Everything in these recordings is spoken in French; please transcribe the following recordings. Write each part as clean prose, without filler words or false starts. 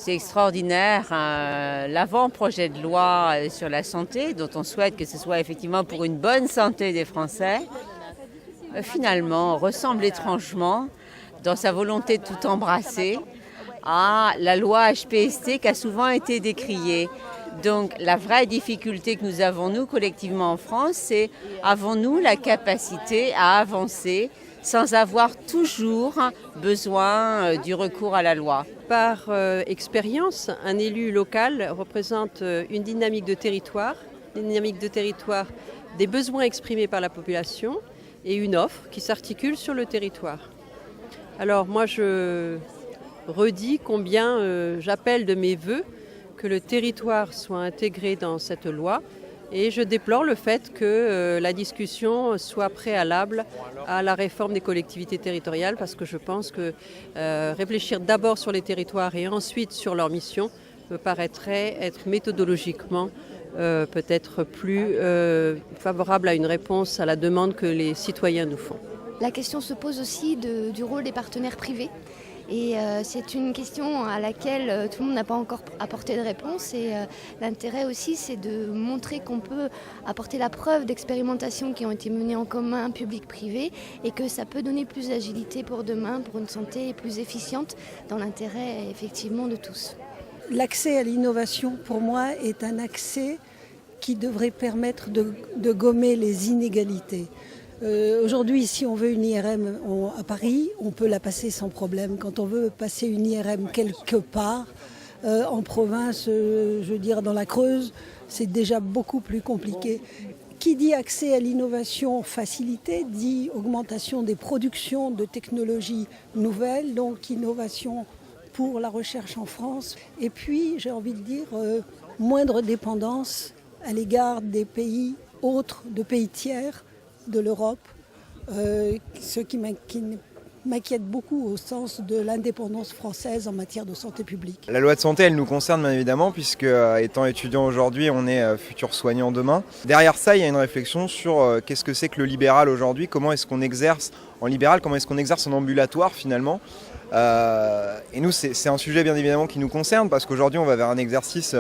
C'est extraordinaire, l'avant-projet de loi sur la santé, dont on souhaite que ce soit effectivement pour une bonne santé des Français, finalement ressemble étrangement, dans sa volonté de tout embrasser, à la loi HPST qui a souvent été décriée. Donc la vraie difficulté que nous avons, nous, collectivement en France, c'est avons-nous la capacité à avancer sans avoir toujours besoin du recours à la loi. Par expérience, un élu local représente une dynamique de territoire des besoins exprimés par la population et une offre qui s'articule sur le territoire. Alors moi je redis combien j'appelle de mes vœux que le territoire soit intégré dans cette loi. Et je déplore le fait que la discussion soit préalable à la réforme des collectivités territoriales parce que je pense que réfléchir d'abord sur les territoires et ensuite sur leur mission me paraîtrait être méthodologiquement peut-être plus favorable à une réponse à la demande que les citoyens nous font. La question se pose aussi du rôle des partenaires privés. Et c'est une question à laquelle tout le monde n'a pas encore apporté de réponse. Et l'intérêt aussi, c'est de montrer qu'on peut apporter la preuve d'expérimentations qui ont été menées en commun, public-privé, et que ça peut donner plus d'agilité pour demain, pour une santé plus efficiente, dans l'intérêt effectivement de tous. L'accès à l'innovation, pour moi, est un accès qui devrait permettre de gommer les inégalités. Aujourd'hui, si on veut une IRM à Paris, on peut la passer sans problème. Quand on veut passer une IRM quelque part, en province, je veux dire dans la Creuse, c'est déjà beaucoup plus compliqué. Qui dit accès à l'innovation facilité, dit augmentation des productions de technologies nouvelles, donc innovation pour la recherche en France. Et puis, j'ai envie de dire, moindre dépendance à l'égard des pays autres, de pays tiers, de l'Europe, ce qui m'inquiète beaucoup au sens de l'indépendance française en matière de santé publique. La loi de santé, elle nous concerne bien évidemment, puisque étant étudiant aujourd'hui, on est futur soignant demain. Derrière ça, il y a une réflexion sur qu'est-ce que c'est que le libéral aujourd'hui, comment est-ce qu'on exerce en libéral, comment est-ce qu'on exerce en ambulatoire finalement. Et nous, c'est un sujet bien évidemment qui nous concerne, parce qu'aujourd'hui, on va vers un exercice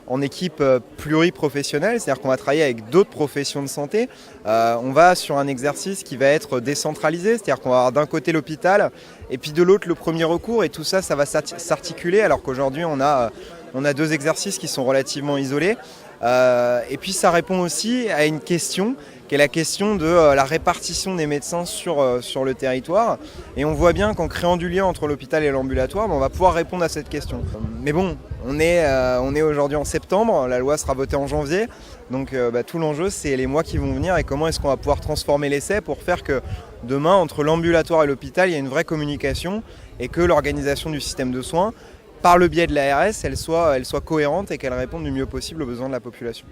en équipe pluriprofessionnelle, c'est-à-dire qu'on va travailler avec d'autres professions de santé. On va sur un exercice qui va être décentralisé, c'est-à-dire qu'on va avoir d'un côté l'hôpital et puis de l'autre le premier recours, et tout ça, ça va s'articuler, alors qu'aujourd'hui on a deux exercices qui sont relativement isolés. Et puis ça répond aussi à une question qui est la question de la répartition des médecins sur le territoire. Et on voit bien qu'en créant du lien entre l'hôpital et l'ambulatoire, on va pouvoir répondre à cette question. Mais bon, on est aujourd'hui en septembre, la loi sera votée en janvier, donc tout l'enjeu c'est les mois qui vont venir et comment est-ce qu'on va pouvoir transformer l'essai pour faire que demain, entre l'ambulatoire et l'hôpital, il y a une vraie communication et que l'organisation du système de soins, par le biais de l'ARS, elle soit cohérente et qu'elle réponde du mieux possible aux besoins de la population.